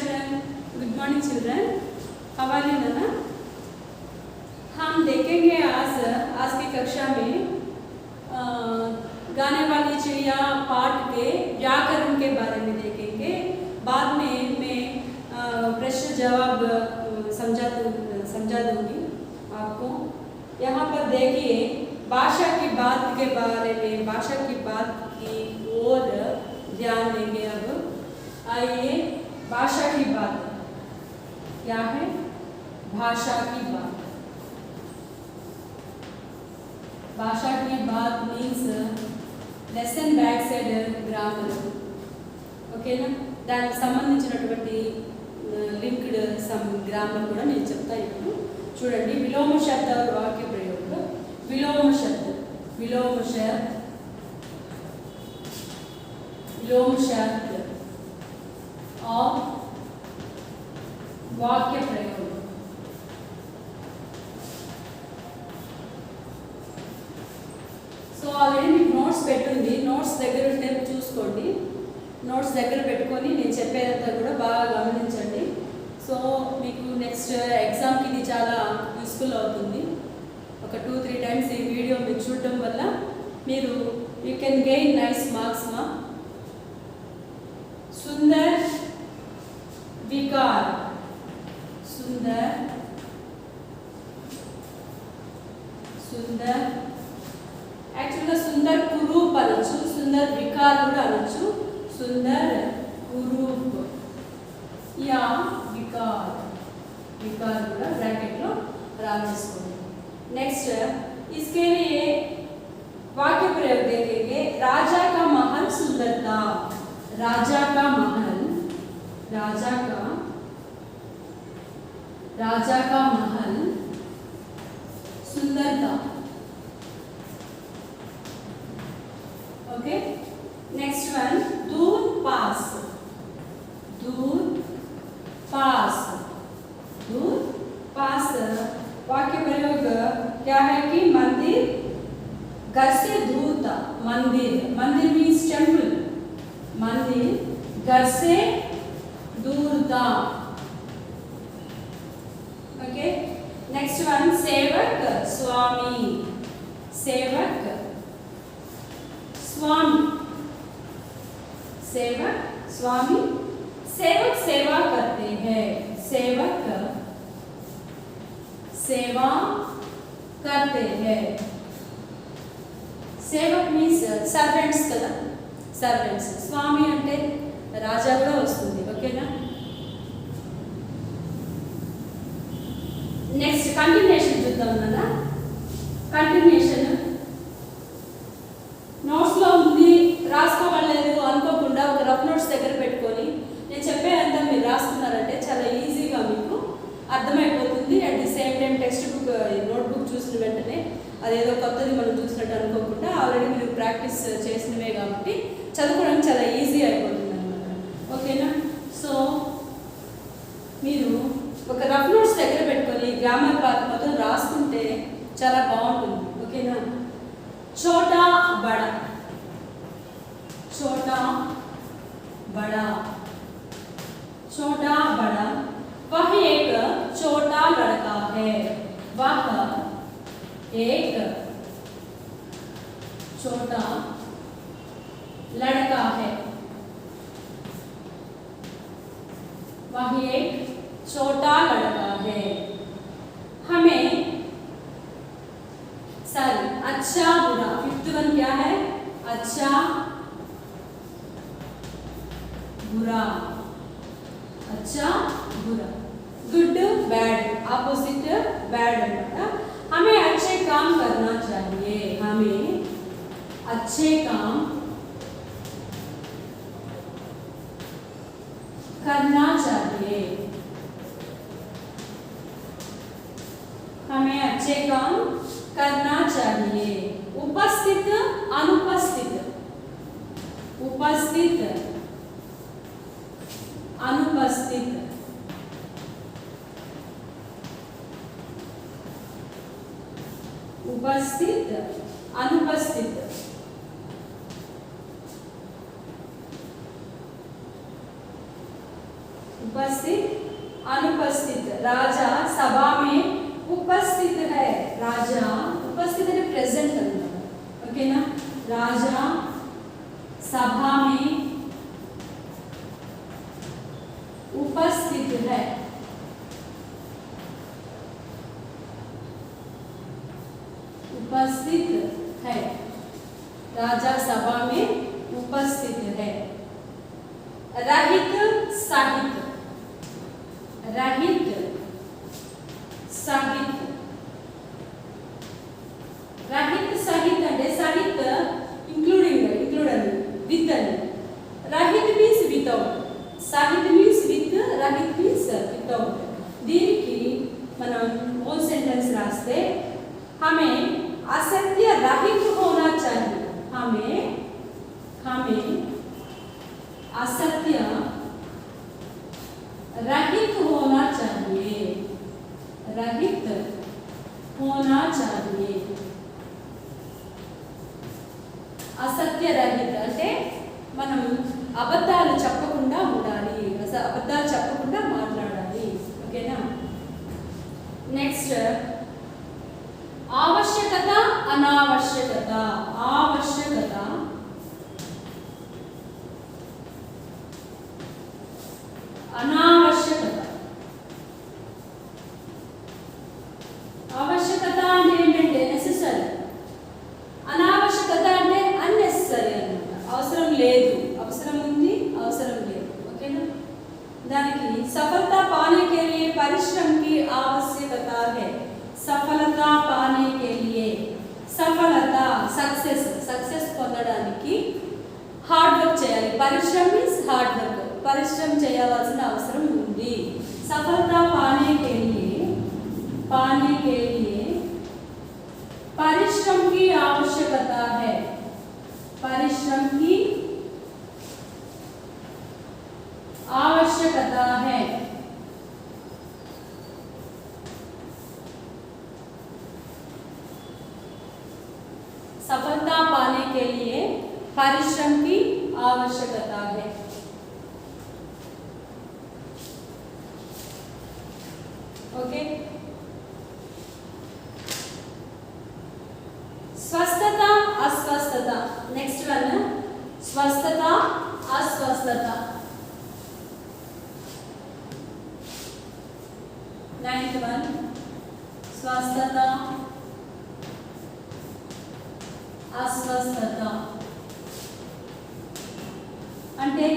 children. Good morning children. How are you Nana? हम देखेंगे आज की कक्षा में गाने वाली चिड़िया पाठ के व्याकरण के बारे में देखेंगे। बाद में मैं प्रश्न जवाब समझा दूंगी आपको। यहाँ पर देखिए भाषा की बात के बारे में, भाषा की बात की ओर ध्यान देंगे। अब आइए, भाषा की बात क्या है? भाषा की बात, भाषा की बात means lesson back side grammar, ఓకేనా? దానికి సంబంధించినటువంటి లింక్డ్ సమ్ గ్రామర్ కూడా నేను చెప్తాను ఇప్పుడు. చూడండి, విలోమ శబ్ద వాక్య ప్రయోగం. విలోమ శబ్ద, విలోమ శబ్ద, विलोम शब्द और वाक्य प्रयोग. సో ఆల్రెడీ మీకు నోట్స్ పెట్టుంది. నోట్స్ దగ్గర ఉంటే చూసుకోండి. నోట్స్ దగ్గర పెట్టుకొని నేను చెప్పేదంతా కూడా బాగా గమనించండి. సో మీకు నెక్స్ట్ ఎగ్జామ్కి ఇది చాలా యూస్ఫుల్ అవుతుంది. ఒక 2-3 టైమ్స్ ఈ వీడియో మీరు చూడటం వల్ల మీరు you can gain nice marks మా. सुंदर विकार, सुंदर सुंदर యాక్చువల్గా సుందర్ కురూప్ అనొచ్చు, సుందర్ వికార్ కూడా అనొచ్చు. సుందర్ కురూప్ యా వికార్, विकार కూడా బ్రాకెట్లో రాసుకోండి. नेक्स्ट इसके लिए वाक्य प्रयोग देखेंगे. राजा का महल सुंदर था. राजा का महल, राजा का महल सुंदर था. ओके, नेक्स्ट वन दूर पास, दूर पास, दूर पास वाक्य प्रयोग क्या है कि मंदिर घर से दूर था. मंदिर, मंदिर मीन्स टेम्पल. मंदिर घर से दूर था. ओके, नेक्स्ट वन सेवक स्वामी, सेवक स्वामी, सेवक स्वामी. सेवक सेवा करते हैं, सेवक सेवा करते हैं. सेवक मीन्स सर्वेंट्स కదా, సర్వెంట్స్. స్వామి అంటే రాజా కూడా వస్తుంది. ఓకేనా? నెక్స్ట్ కంటిన్యూషన్ చూద్దాం కదా. కంటిన్యూషన్ నోట్స్లో ఉంది, రాసుకోవట్లేదు అనుకోకుండా ఒక రఫ్ నోట్స్ దగ్గర పెట్టుకొని నేను చెప్పేదంతా మీరు రాసుకున్నారంటే చాలా ఈజీగా మీకు అర్థమైపోతుంది. At the same time text book, notebook చూసిన వెంటనే అదేదో కొత్తది మనం చూసినట్టు అనుకోకుండా ఆల్రెడీ మీరు ప్రాక్టీస్ చేసినవే కాబట్టి చదువుకోవడానికి చాలా ఈజీ అయిపోతుంది అన్నమాట. ఓకేనా? సో మీరు ఒక రఫ్ నోట్స్ దగ్గర పెట్టుకొని గ్రామర్ పార్ట్ మొత్తం రాసుకుంటే చాలా బాగుంటుంది. ఓకేనా? छोटा बड़ा, छोटा बड़ा, छोटा बड़ा. वह एक छोटा लड़का है. वह एक छोटा लड़का है. वह एक छोटा लड़का है. हमें सर अच्छा बुरा. फिफ्थ वन क्या है? अच्छा बुरा, अच्छा बुरा. गुड बैड, अपोजिट बैड अన్నమాట. हमें अच्छे काम करना चाहिए. हमें अच्छे काम करना चाहिए. हमें अच्छे काम करना चाहिए. उपस्थित अनुपस्थित, उपस्थित अनुपस्थित. उपस्थित अनुपस्थित. उपस्थित अनुपस्थित राजा सभा में उपस्थित है राजा उपस्थित है प्रेजेंट अंत ओके ना राजा सभा में उपस्थित है उपस्थित है राजा सभा में उपस्थित है रहित साहित्य रहित साहित्य रहित साहित्य అంటే సాహిత్య ఇంక్లూడింగ్ విత్ రహిత్ మీన్స్ వితౌట్ సాహిత్య మీన్స్ విత్ రహిత్ మీన్స్ వితౌట్ దీనికి మనం ఓన్ సెంటెన్స్ రాస్తే हमें असत्य रहित होना चाहिए हमें असत्य रहित होना चाहिए रहित होना चाहिए असत्य रहित అంటే మనం అబద్ధాలు చెప్పకుండా ఉండాలి అబద్ధాలు చెప్పకుండా మాట్లాడాలి ఓకేనా నెక్స్ట్ आवश्यकता अनावश्यकता आवश्यकता अनावश्यकता आवश्यकता అంటే ఏంటంటే నెసెసరీ అనావశ్యకత అంటే అన్నెసెసరీ అన్నమాట అవసరం లేదు అవసరం ఉంది అవసరం లేదు ఓకేనా దానికి सफलता पाने के लिए परिश्रम की आवश्यकता है सफलता पाने के लिए सफलता सक्सेस పొందడానికి హార్డ్ వర్క్ చేయాలి పరిశ్రమ మీన్స్ హార్డ్ వర్క్ పరిశ్రమ చేయవలసిన అవసరం ఉంది सफलता पाने के लिए परिश्रम की आवश्यकता है परिश्रम की आवश्यकता है सफलता पाने के लिए परिश्रम की आवश्यकता है ओके स्वस्थता अस्वस्थता नेक्स्ट वन स्वस्थता अस्वस्थता 9th वन स्वस्थता अस्वस्थता అంటే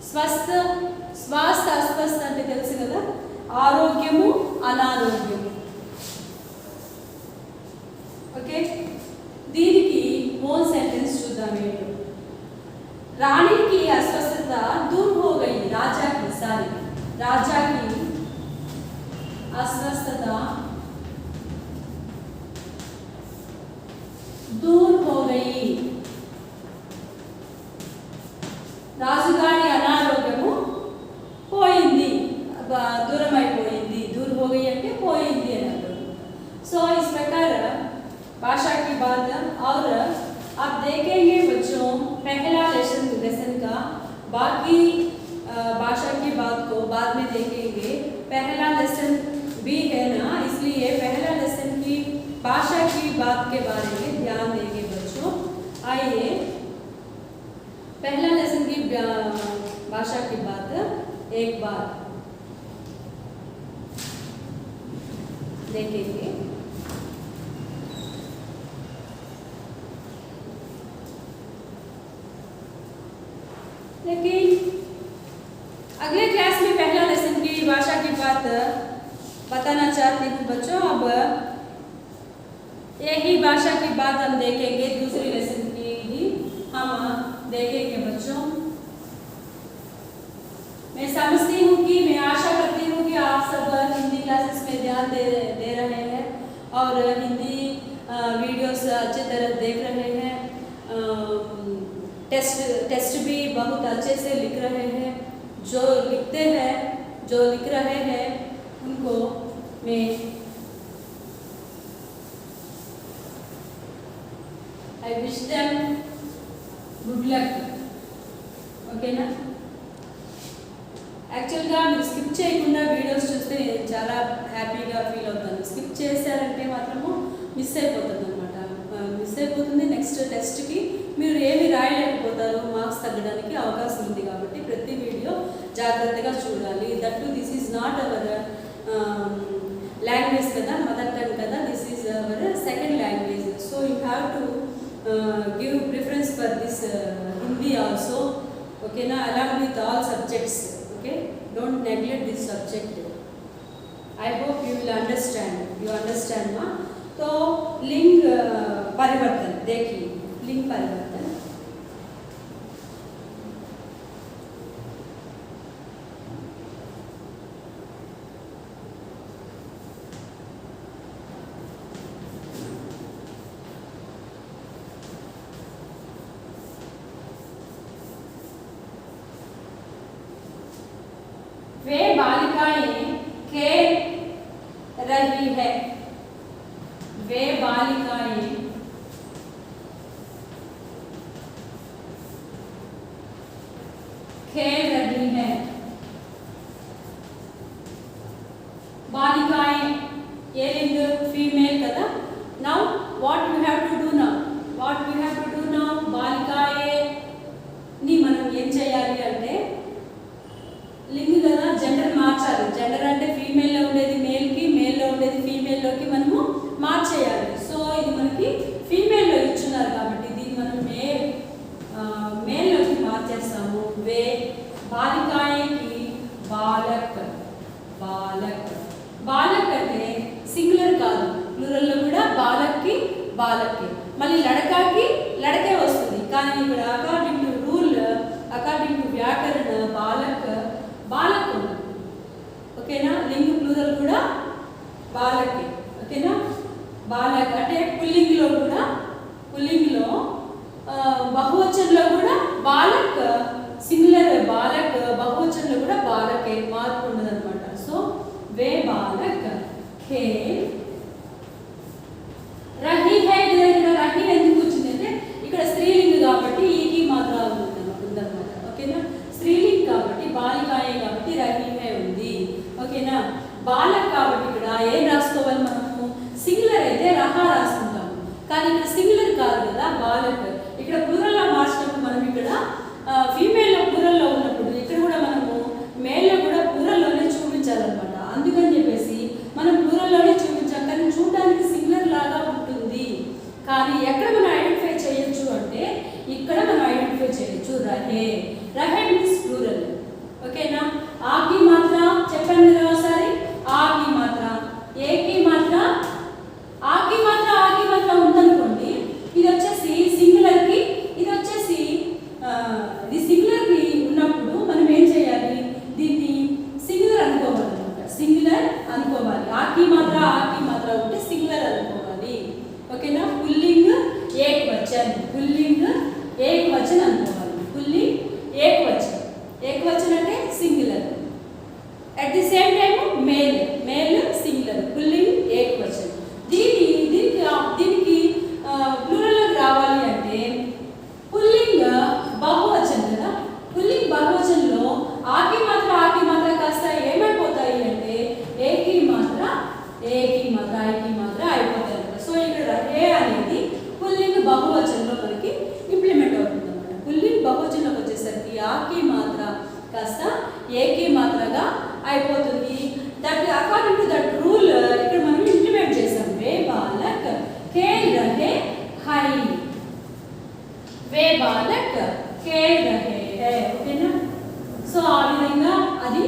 స్వాస్థ అస్వస్థ అంటే తెలుసు కదా ఆరోగ్యము అనారోగ్యము ఓకే దీనికి ఓన్ సెంటెన్స్ చూద్దాం ఏంటో रानी की अस्वस्थता दूर हो गई राजा की अस्वस्थता दूर हो गई రాజుగారి అనారోగ్యము పోయింది దూరమైపోయింది दूर हो गई అంటే పోయింది అని అర్థం सो इस प्रकार भाषा की बात और आप देखेंगे बच्चों पहला लेसन का बाकी भाषा की बात को बाद में देखेंगे पहला लेसन भी है ना इसलिए पहला लेसन की भाषा की बात के बारे में ध्यान देंगे बच्चों आइए पहला लेसन की भाषा की बात एक बार देखेंगे लेकिन अगले क्लास में पहला लेसन की भाषा की बात बताना चाहती हूँ बच्चों अब यही भाषा की बात हम देखेंगे दूसरी लेसन की ही हम देखेंगे बच्चों मैं समझती हूँ कि मैं आशा करती हूँ कि आप सब हिंदी क्लासेस में ध्यान दे रहे हैं और हिंदी वीडियोस अच्छी तरह देख रहे हैं टेस्ट भी बहुत अच्छे से लिख रहे हैं जो लिख रहे हैं उनको मैं I wish them good luck. Okay ना? యాక్చువల్గా మీరు స్కిప్ చేయకుండా వీడియోస్ చూస్తే నేను చాలా హ్యాపీగా ఫీల్ అవుతాను. స్కిప్ చేశారంటే మాత్రము మిస్ అయిపోతుంది అనమాట. మిస్ అయిపోతుంది. నెక్స్ట్ టెస్ట్కి మీరు ఏమి రాయలేకపోతారు, మార్క్స్ తగ్గడానికి అవకాశం ఉంది. కాబట్టి ప్రతి వీడియో జాగ్రత్తగా చూడాలి. That to this is not our language కదా, మదర్ టంగ్ కదా, this is our second language. So you have to give preference for this Hindi also. ఓకేనా, along with all subjects. Okay, don't neglect this subject. I hope you will understand. You understand ना? तो लिंग परिवर्तन देखिए, लिंग परिवर्तन वे बालिकाएं खेल रही है। वे बालिकाएं खेल रही है। बालिकाएं ये लिंग फीमेल कदा. Now what we have to do now? What we have to do now? बालिकाएं नी మనం ఏం చేయాలి అంటే లింగ్ కదా, జెండర్ మార్చాలి. జెండర్ అంటే ఫీమేల్లో ఉండేది మేల్కి, మేల్లో ఉండేది ఫీమేల్లోకి మనము మార్చేయాలి. సో ఇది మనకి ఫీమేల్లో ఇచ్చున్నారు కాబట్టి దీన్ని మనం మేల్లోకి మార్చేస్తాము. వే బాలికాయకి బాలక్. బాలక్ బాలక్ అంటే సింగులర్ కాదు, ప్లూరల్లో కూడా బాలక్కి బాలక్కి. మళ్ళీ లడకాకి లడకే వస్తుంది. కానీ ఇక్కడ according to rule, according to వ్యాకరణ బాలక్ బాలక్. ఓకేనా, లింగ్ ప్లూరల్ కూడా బాలకే. ఓకేనా, బాలక్ అంటే పుల్లింగ్లో కూడా, పుల్లింగ్లో బహువచనంలో కూడా బాలక్, సింగులర్ బాలక్, బహువచనంలో కూడా బాలకే, మార్పు ఉండదు అనమాట. సో వే బాలక్ ఖేల్ రహీ హై. ఇక్కడ రహీ ఎందుకు వచ్చింది అంటే ఇక్కడ స్త్రీలింగ్ కాబట్టి ఈకి మాత్రం ఉందన్నమాట. ఓకేనా, స్త్రీలింగ్ కాబట్టి బాలికాయే కాబట్టి రహీ హై ఉంది. ఓకేనా, బాలక్ కాబట్టి ఇక్కడ ఏం రాసుకోవాలి మనము, సింగులర్ అయితే రహా రాసుకుంటాము. కానీ ఇక్కడ సింగులర్ కాదు కదా బాలక్. ఇక్కడ ప్లూరల్లో మార్చినప్పుడు మనం ఇక్కడ ఫీమేల్లో ప్లూరల్లో ఉన్నప్పుడు ఇక్కడ కూడా మనము మేల్లో కూడా ప్లూరల్లోనే చూపించాలన్నమాట. అందుకని చెప్పేసి మనం ప్లూరల్లోనే చూపించాం. కానీ చూడడానికి సింగులర్ లాగా ఉంటుంది. కానీ ఎక్కడ మనం ఐడెంటిఫై చేయొచ్చు అంటే ఇక్కడ మనం ఐడెంటిఫై చేయొచ్చు. రహే. రహే మీన్స్ ప్లూరల్. ఓకేనా, ఆకి మాత్ర చెప్పండి కదా ఒకసారి. ఆకి మాత్ర, ఏకి మాత్ర, ఆకి మాత్ర, ఆకి మాత్ర ఉందనుకోండి. ఇది వచ్చేసి సింగులర్కి, ఇది వచ్చేసి ఇది సింగులర్కి ఉన్నప్పుడు మనం ఏం చేయాలి, దీన్ని సింగులర్ అనుకోవాలన్నమాట. సింగులర్ అనుకోవాలి. ఆకి మాత్ర, ఆకి మాత్ర ఉంటే సింగులర్ అనుకోవాలి. ఓకేనా, పుల్లింగ్ ఏక్ వచన్, పుల్లింగ్ ఏక్ వచన్ అనుకోవాలి. పుల్లింగ్ ఏక్ వచన్, ఏక్ వచన్ అంటే singular. At the same time male, male singular, పుల్లింగ్ ఏక్ వచన్. దీనికి ప్లూరల్లోకి రావాలి అంటే పుల్లింగ్ బహువచన్ కదా. పుల్లింగ్ బహువచన్లో ఆకి మాత్ర, ఆకి మాత్ర కాస్త ఏమైపోతాయి అంటే ఏకి మాత్ర, ఏకి మాత్ర, ఐకి మాత్ర అయిపోతాయి అనమాట. సో ఇక్కడ రహే అనేది పుల్లింగ్ బహువచన్లో మనకి ఇంప్లిమెంట్ అవుతుంది అనమాట. పుల్లింగ్ బహువచన్లోకి వచ్చేసరికి ఆకి మాత్ర కాస్త ఏకి మాత్రగా అయిపోతుంది. That according to that rule ఇక్కడ మనం ఇంప్లిమెంట్ చేసాం. వే బాలక్ ఖేల్ రహే హై. వే బాలక్ ఖేల్ రహే హై. ఓకేనా, సో ఆ విధంగా అది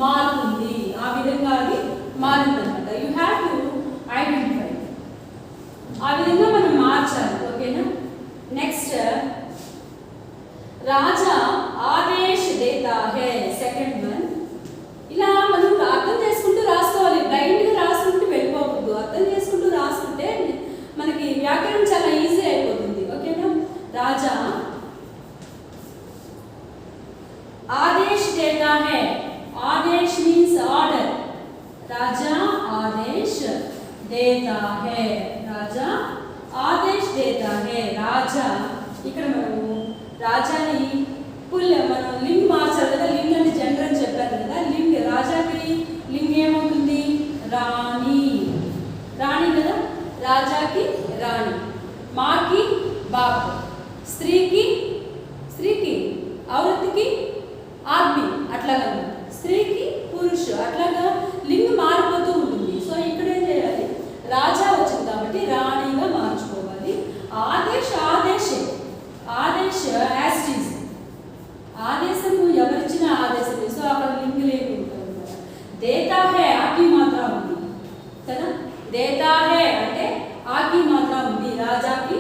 మారుతుంది. ఆ విధంగా అది మారుతుందన్నమాట. You have to identify. ఆ విధంగా మనం మార్చాలి. ఓకేనా, నెక్స్ట్ రాజా ఆదేశ్ దేతా హై. Second one. ఇలా మనం అర్థం చేసుకుంటూ రాసుకోవాలి. బ్లైండ్గా రాసుకుంటూ వెళ్ళిపోకూడదు. అర్థం చేసుకుంటూ రాసుకుంటే మనకి వ్యాకరణం చాలా ఈజీ అయిపోతుంది. ఓకేనా, రాజా ఆదేశ్ దేతా హై. ఆదేశ్ మీన్స్ ఆర్డర్. రాజా ఆదేశ్ దేతా హై. రాజా ఆదేశ్ దేతా హై. రాజా ఇక్కడ మనము రాజాని మనం లింగ్ మార్చాలి కదా. లింగ్ అంటే జెండర్ అని చెప్పారు కదా. ఆద్మి అట్లాగా, స్త్రీకి పురుష అట్లాగా లింగ్ మారిపోతూ ఉంటుంది. సో ఇక్కడ ఏం చేయాలి, రాజా వచ్చింది కాబట్టి రాణిగా మార్చుకోవాలి. ఆదేశ్ ఆదేశే, ఆదేశ్ యాస్టీస్, ఆదేశము ఎవరిచ్చిన ఆదేశమే. సో అక్కడ లింగ్ లేని ఉంటుంది కదా. దేతా హే ఆకి మాత్ర ఉంది కదా, దేతా హే అంటే ఆకి మాత్ర ఉంది, రాజాకి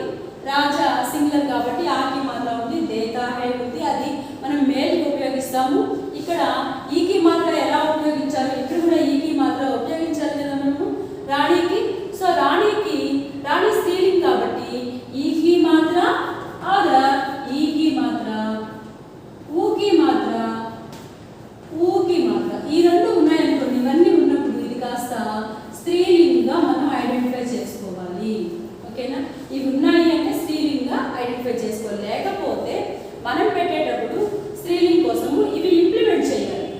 రాజా సింగులర్ కాబట్టి ఆకి మాత్ర ఉంది, దేతా హే ఉంది, అది మనం మేల్కి ఉపయోగిస్తాము. ఇక్కడ ఈకి మాత్ర ఎలా ఉపయోగించాలి, ఇక్కడ కూడా ఈకి మాత్ర ఉపయోగించాలి కదా మనము రాణికి. సో రాణికి, రాణి స్త్రీలింగ్ కాబట్టి ఈకి మాత్ర ఆర్ ఈకి మాత్ర, ఊకి మాత్ర, ఊకి మాత్ర, ఈ రెండు ఉన్నాయనుకోండి. ఇవన్నీ ఉన్నప్పుడు ఇది కాస్త స్త్రీలింగ్గా మనం ఐడెంటిఫై చేసుకోవాలి. ఓకేనా, ఇవి ఉన్నాయి అంటే స్త్రీలింగ్గా ఐడెంటిఫై చేసుకోవాలి. లేకపోతే మనం పెట్టేటప్పుడు స్త్రీలింగ్ కోసము ఇవి ఇంప్లిమెంట్ చేయాలి.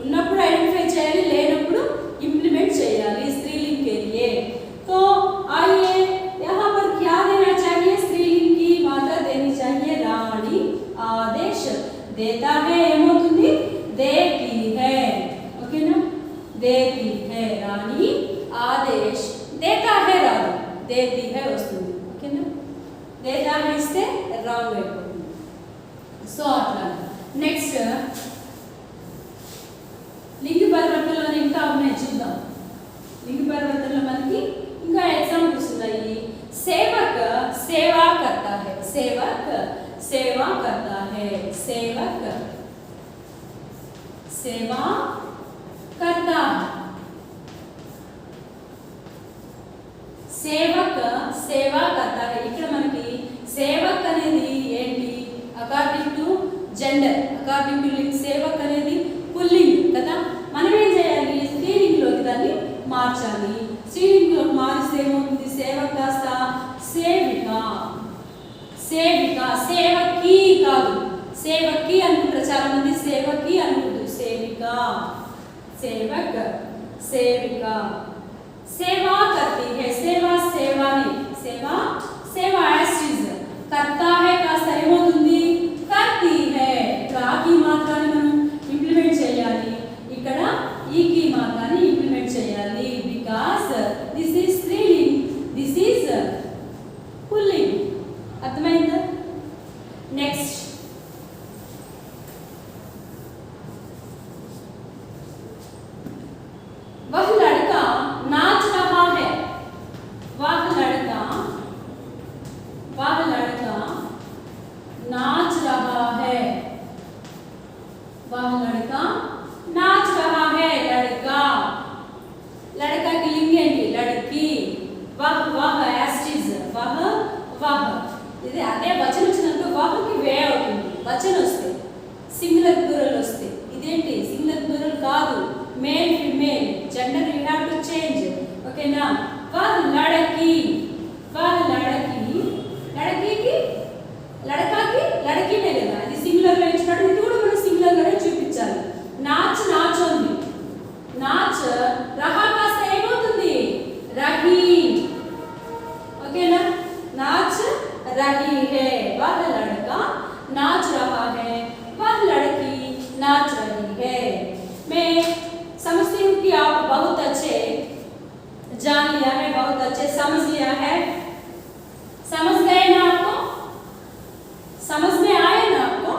ఉన్నప్పుడు ఐడెంటిఫై చేయాలి, లేనప్పుడు इंप्लीमेंट చేయాలి स्त्रीलिंग के लिए। तो आइए यहाँ पर क्या देना चाहिए, स्त्रीलिंग की मात्रा देनी चाहिए रानी। आदेश देता है ఏమవుతుంది, देती है, ओके ना, देती है रानी, आदेश देता है रानी, देती है వస్తుంది, ఓకే నా. देता है ఇస్తే రాంగ్ అయిపోతుంది. సో అట్లా నెక్స్ట్ లింగ పరివర్తనలో ఇంకా ఉన్నాయి చూద్దాం. లింగ పరివర్తనలో మనకి ఇంకా ఎగ్జాంపుల్స్ ఉన్నాయి. సేవక్ సేవా करता है, सेवक सेवा करता है, सेवक सेवा करता है, సేవక్ సేవా करता है. ఇక్కడ మనకి సేవక్ అనేది ఏంటి, according to gender, according to లింగ్ సేవక్ అనేది పుల్లింగ్ కదా. మనం ఏం చేయాలి, స్త్రీలింగ్లోకి దాన్ని మార్చాలి. స్త్రీలింగ్లోకి మారిస్తే ఏమవుతుంది, సేవక్ కాస్త సేవిక, సేవిక, సేవకి కాదు, సేవకి అనుకుంటారు చాలా మంది, సేవకి అనుకుంటారు, సేవిక, సేవక్ సేవిక. सेवा करती है, सेवा सेवानी, सेवा सेवा एस्टीज करता है కాస్త ఏమవుతుంది, करती है. ఇక్కడ ఆకి మాత్రాన్ని మనం ఇంప్లిమెంట్ చేయాలి, ఇక్కడ ఈకి మాత్రాన్ని ఇంప్లిమెంట్ చేయాలి. బికాజ్ దిస్ ఈజ్ స్త్రీలింగ్, దిస్ ఈజ్ పుల్లింగ్. అర్థమైందా? నెక్స్ట్ वह लड़का नाच रहा है, वह लड़का, वह लड़का नाच रहा है, वह लड़का नाच रहा है. लड़का, लड़का की लिंग ఏంటి, लड़की. वह वह एस्टीज, वह वह, ఇది అదే వచనం వచ్చినందుకు వహకి వే అవుతుంది. వచనం వస్తే సింగులర్ ప్లూరల్ వస్తే ఇదేంటి సింగులర్ ప్లూరల్ కాదు, male female gender you have to change, okay ना. वह लड़की, वह लड़की, लड़की की लड़का की लड़की ने కదా, ఇది సింగులర్ లో ఇచ్చినట్టు ఇది కూడా మనం సింగులర్ గానే చూపించాలి. నాచ్ నాచ్ ఉంది, నాచ్ రహా కాస్త ఏమవుతుంది, రహీ, ఓకే నా. నాచ్ रही है, वह लड़का नाच रहा है, वह लड़की नाच रही है. मैं समझती हूँ कि आप बहुत अच्छे जान लिया है, बहुत अच्छे समझ लिया है. समझ गए ना आपको, समझ में आए ना आपको.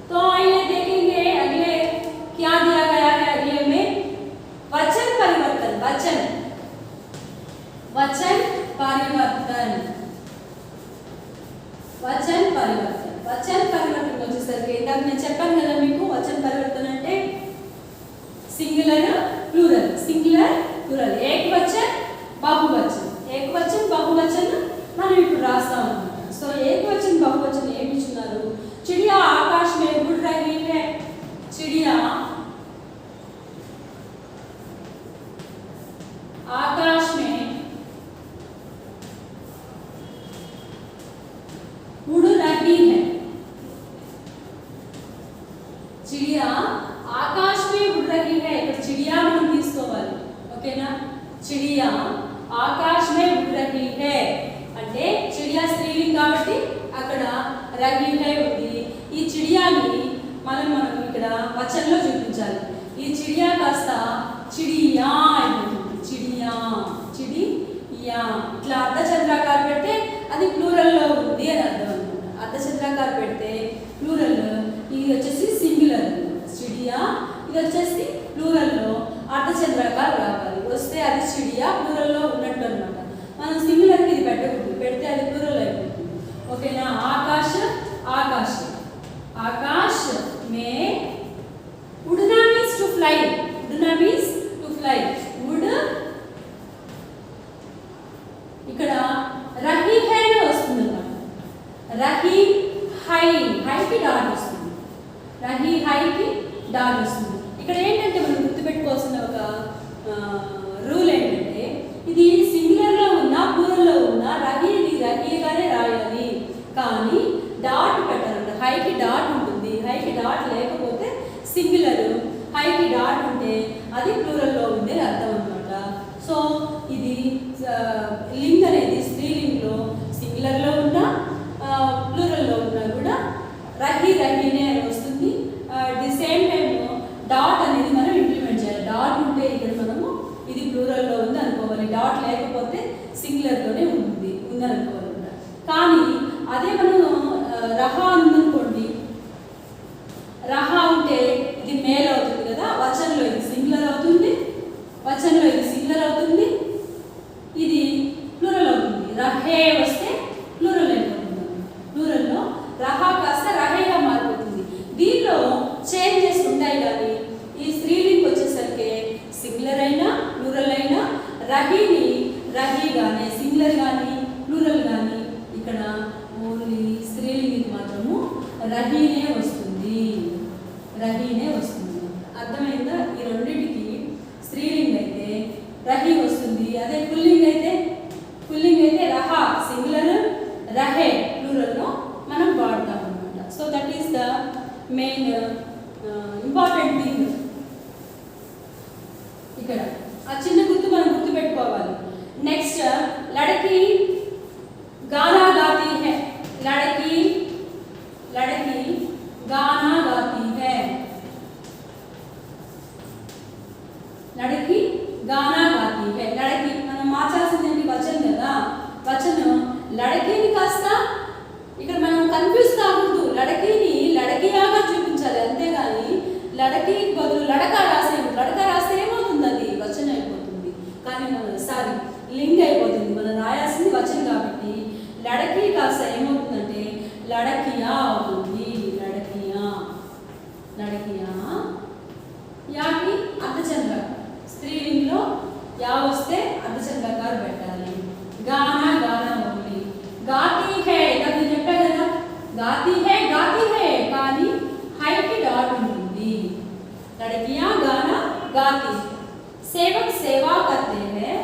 तो आइए देखेंगे अगले क्या दिया गया है. अगले में वचन परिवर्तन, वचन वचन परिवर्तन, वचन परिवर्तन. वचन परिवर्तन వచ్చేసరికి ఇందాక నేను చెప్పాను కదా మీకు, వచన పరివర్తన అంటే सिंगुलर प्लूरल, सिंगुलर प्लूरल, एक वचन बहुवचन, एक वचन बहुवचन మనం ఇప్పుడు రాస్తాం అన్నమాట. సో एक वचन बहुवचन ఏమి ఇస్తున్నారు, चिड़िया आकाश में उड़ रही है, चिड़िया आकाश में उड़ रही है, चिड़िया आकाश में उड़ रही है. ఇక్కడ चिड़िया మనం తీసుకోవాలి, ఓకేనా. चिड़िया आकाश में उड़ रही है అంటే चिड़िया స్త్రీలింగ్ కాబట్టి అక్కడ రహీ है ఉంది. ఈ చిడియాని మనం ఇక్కడ కదా, వచనంలో చూపించాలి. ఈ చిడియా కాస్త చిడియా అయిపోతుంది. చిడియా, చిడియా. ఇట్లా అర్ధచంద్రాకారం పెడితే అది ప్లూరల్లో ఉంది అని అర్థం అనమాట. అర్ధచంద్రాకారం పెడితే ప్లూరల్, ఇది వచ్చేసి సింగులర్ చిడియా, ఇది వచ్చేసి ప్లూరల్లో అర్ధచంద్రాకారం రావాలి. వస్తే అది చిడియా ప్లూరల్లో ఉన్నట్టు అనమాట. మనం సింగులర్కి ఇది పెట్టకూడదు, పెడితే అది ప్లూరల్ అయిపోతుంది. ఓకేనా. ఆకాశ, ఆకాశ, ఆకాశ మే. ఉడనా మీన్స్ టు ఫ్లై, ఉడనా మీన్స్ టు ఫ్లై. ఉడ్ ఇక్కడ రహీ హై వస్తుంది అన్నమాట. రహీ హై, హైకి డాట్ వస్తుంది. రహీ హైకి డాట్ వస్తుంది. ఇక్కడ ఏంటంటే మనం గుర్తుపెట్టుకోవాల్సిన ఒక రూల్ ఏంటంటే, ఇది సింగులర్లో ఉన్నా ప్లూరల్లో ఉన్నా రహీని రహీగానే రాయాలి, కానీ డాట్ పెట్టాలంట. హైకి డాట్ ఉంటుంది, హైకి డాట్ లేకపోతే సింగులర్, హైకి డాట్ ఉంటే అది ప్లూరల్లో ఉంది అర్థం అనమాట. సో ఇది లింగ్ అనేది స్త్రీలింగ్లో సింగులర్లో ఉన్నా ప్లూరల్లో ఉన్నా కూడా రహీ రహీనే అని వస్తుంది. ది సేమ్ టైం డాట్ అనేది మనం ఇంప్లిమెంట్ చేయాలి. డాట్ ఉంటే ఇక్కడ మనము ఇది ప్లూరల్లో ఉంది అనుకోవాలి, డాట్ లేకపోతే సింగులర్లోనే ఉంది అనుకోవాలి. కానీ అదే మనం రహా ఉందనుకోండి, రహా ఉంటే ఇది మేల్ అవుతుంది కదా, వచనంలో ఇది సింగులర్ అవుతుంది, వచనంలో ఇది సింగులర్ అవుతుంది, ఇది ప్లూరల్ అవుతుంది. రహే వస్తే ప్లూరల్ అయిపోతుంది. ప్లూరల్లో రహా కాస్త రహేగా మారిపోతుంది. దీనిలో చేంజెస్ ఉంటాయి, కానీ ఈ స్త్రీలింగ్ వచ్చేసరికి సింగులర్ అయినా ప్లూరల్ అయినా రహీని రహీ కానీ సింగులర్ కానీ ప్లూరల్ కానీ ఇక్కడ ఓన్లీ స్త్రీలింగ్ మాత్రము రహీనే వస్తుంది, రహీనే వస్తుంది. అర్థమైందా? ఈ రెండింటికి స్త్రీలింగ్ అయితే రహీ వస్తుంది, అదే పుల్లింగ్ అయితే రహా సింగులర్, రహే ప్లూరల్లో మనం వాడతాం అనమాట. So that is the main important thing. ఇక్కడ ఆ చిన్న గుర్తు మనం గుర్తుపెట్టుకోవాలి. నెక్స్ట్ లड़की गाना गाती है, लड़की गाना गाती है, लड़की गाना गाती है. लड़की మనం మార్చాల్సింది వచనం కదా, వచనం లड़कीని కాస్త ఇక్కడ మనం కన్ఫ్యూజ్ కాకూడదు. లड़कीని లड़कीయాగా చూపించాలి, అంతేగాని లड़कीకి బదులు లడక రాస్తే ఏమవుతుంది, అది వచనం అయిపోతుంది. కానీ మనం సారీ లింగ్ అయిపోతుంది. మనం రాయాల్సింది వచనం కాబట్టి లड़की కాస్త ఏమవుతుందంటే లड़किया అవుతుంది. లड़किया యాకి అర్ధచంద్రాకారం. స్త్రీలింగ్లో యా వస్తే అర్ధచంద్రాకారం పెట్టాలి. గానా ఓన్లీ. గాతి హై అది చెప్పా కదా, గాతి హై కానీ హైకి డాట్ ఉంటుంది. लड़कियां गाना गाती. सेवक सेवा करते हैं,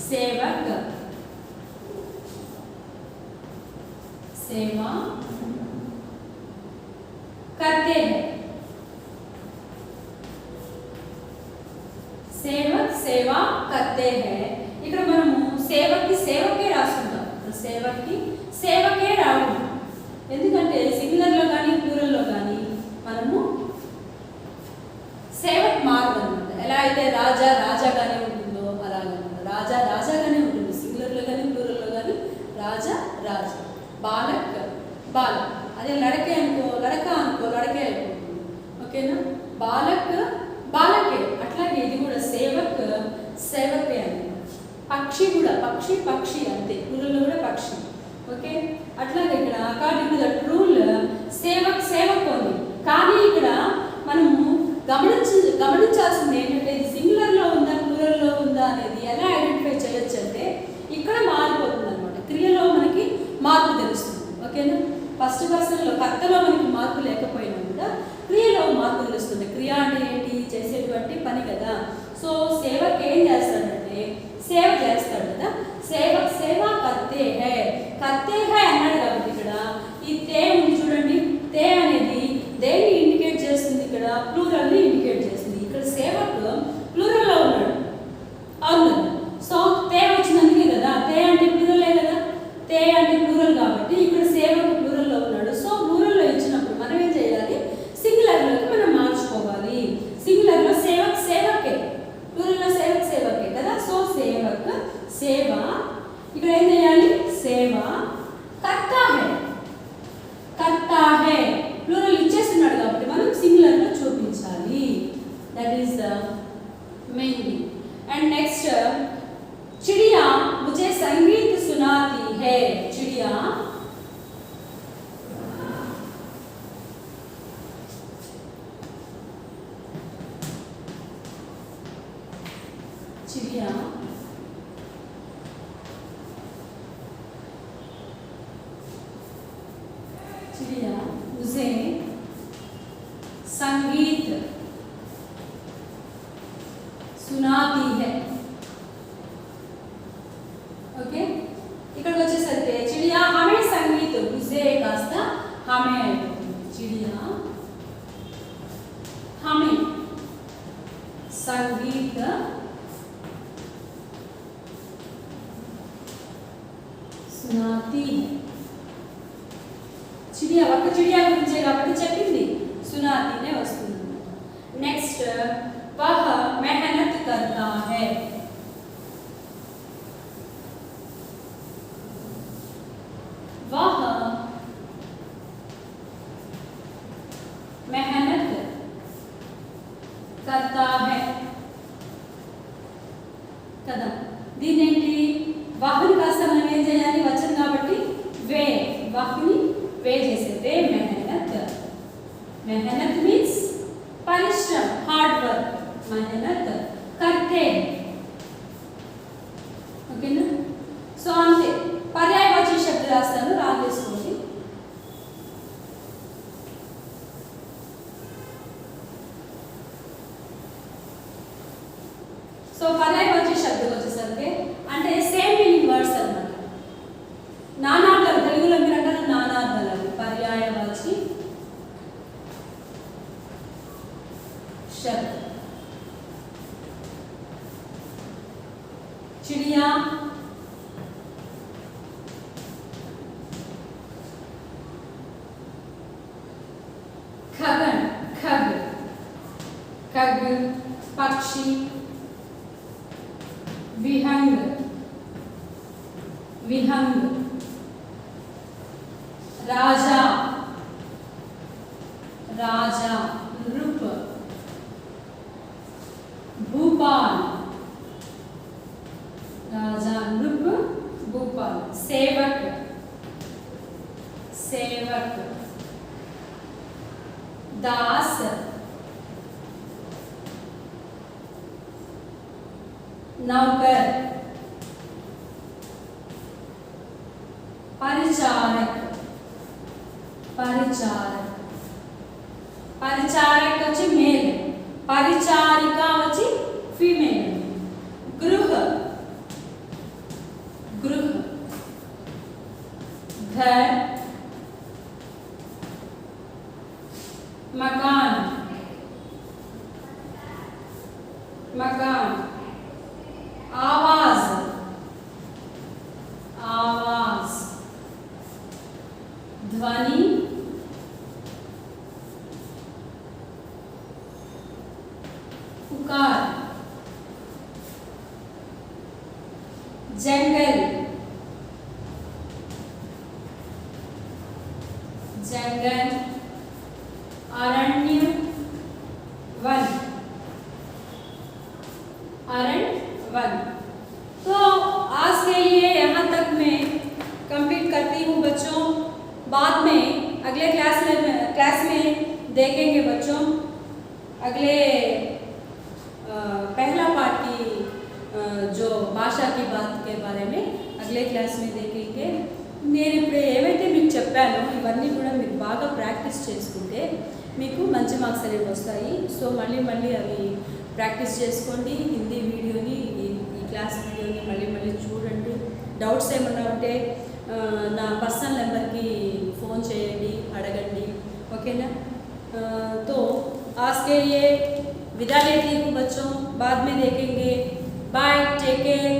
सेवक सेवा करते हैं, सेवक सेवा करते हैं. ఇక్కడ మనము సేవకి సేవకే రాసుకుంటాం, సేవకి సేవకే రావు. ఎందుకంటే సింగులర్లో కానీ ప్లూరల్లో కానీ మనము సేవక్ మారదు అనమాట. ఎలా అయితే రాజాగానే ఉంటుందో అలాగనమాట. రాజాగానే ఉంటుంది సింగులర్లో కానీ ప్లూరల్లో కానీ. రాజా బాలక్. అదే లడకే అనుకో లడకే అయిపోతుంది. ఓకేనా. బాలకే. అట్లాగే ఇది కూడా సేవకే అని. పక్షి కూడా పక్షి అంతే, ప్లూరల్లో కూడా పక్షి. ఓకే. అట్లాగే ఇక్కడ according to that rule Sevak ఉంది. కానీ ఇక్కడ మనము గమనించాల్సింది ఏంటంటే ఇది సింగులర్లో ఉందా ప్లూరల్లో ఉందా అనేది ఎలా ఐడెంటిఫై చేయొచ్చు అంటే ఇక్కడ మారిపోతుంది అనమాట. క్రియలో మనకి మార్పు తెలుస్తుంది. ఓకేనా. ఫస్ట్ పర్సన్లో కర్తలో మనకి మార్పు లేకపోయినా కూడా క్రియలో మార్పు తెలుస్తుంది. క్రియ అంటే ఏంటి, చేసేటువంటి పని కదా. సో సేవక్ ఏం చేస్తాడంటే సేవ చేస్తాడు కదా. సేవక్ సేవా కర్తే హై అన్నాడు కాబట్టి ఇక్కడ ఈ తే ఉంది చూడండి. తే అనేది దేన్ని ఇండికేట్ చేస్తుంది, ఇక్కడ ప్లూరల్ని ఇండికేట్ చేస్తుంది. ఇక్కడ సేవక్ ప్లూరల్లో ఉన్నాడు, అవును. సో తే వచ్చినందుకే కదా, తే అంటే ప్లూరలే కదా, తే అంటే ప్లూరల్ కాబట్టి ఇక్కడ సేవక్ ప్లూరల్లో ఉన్నాడు. సో ప్లూరల్లో ఇచ్చినప్పుడు మనం ఏం చేయాలి, సింగులర్లోకి మనం That is the main thing. And next, चिड़िया मुझे संगीत सुनाती है. चिड़िया चिड़िया चिड़िया मुझे संगीत सुनाती है. ఓకే, ఇక్కడికి వచ్చేసరికి చిడియా హమే సంగీత్ ముझे కాస్త హమే అయిపోతుంది. చిడియా హమే సంగీత సునాతి है. చిడియా ఒక చిడియా గురించే కాబట్టి చెప్పింది సునాతినే వస్తుంది. నెక్స్ట్, वह मेहनत करता है. वह मेहनत करता है కదా. దీనేంటి వాహ్ని కాస్త మనం ఏం చేయాలి, వచ్చం కాబట్టి వే, వాహ్ని వే చేసేదే మెహనత్. మెహనత్ మీన్స్ పరిశ్రమ, హార్డ్ వర్క్. मेहनत करते हैं. ఓకేనా. సో అంతే, పర్యాయవాచి శబ్ద రాస్తాను, రాసేసుకోండి. సో పర్యాయవాచి శబ్దం వచ్చేసరికి అంటే సేమ్ మీనింగ్ వర్డ్స్ అన్నమాట. నానార్థాలు, తెలుగులో మీరు అంటారు నానార్థాలు. పర్యాయవాచి శబ్దం. चिड़िया खगन, खग, खग पक्षी. विहंग, विहंग. राजा, राजा. नृप, भूपाल. राजा, नृप, भूपाल. सेवक, सेवक. दास, नौकर. परिचारक, परिचारक. परिचारक వచ్చి మేల్, పరిచారిక వచ్చి ఫీమేల్. गृह, गृह. घर, मकान, मकान. आवाज, आवाज. ध्वनि, पुकार. जंगल, जंगल. अरण्य, वन, अरण्य, वन. तो आज के लिए यहाँ तक मैं कंप्लीट करती हूँ बच्चों. बाद में अगले क्लास में देखेंगे बच्चों. अगले पहला पार्ट की जो भाषा की बात के बारे में अगले क्लास में देखेंगे. నేను ఇప్పుడు ఏవైతే మీకు చెప్పానో ఇవన్నీ కూడా మీరు బాగా ప్రాక్టీస్ చేసుకుంటే మీకు మంచి మార్క్స్ అనేవి వస్తాయి. సో మళ్ళీ మళ్ళీ అవి ప్రాక్టీస్ చేసుకోండి. హిందీ వీడియోని, ఈ క్లాస్ వీడియోని మళ్ళీ మళ్ళీ చూడండి. డౌట్స్ ఏమన్నా ఉంటే నా పర్సనల్ నెంబర్కి फ़ोन చేయండి, అడగండి. ఓకేనా. तो आज के लिए विदा लेती हूँ बच्चों. बाद में देखेंगे. Bye, take care.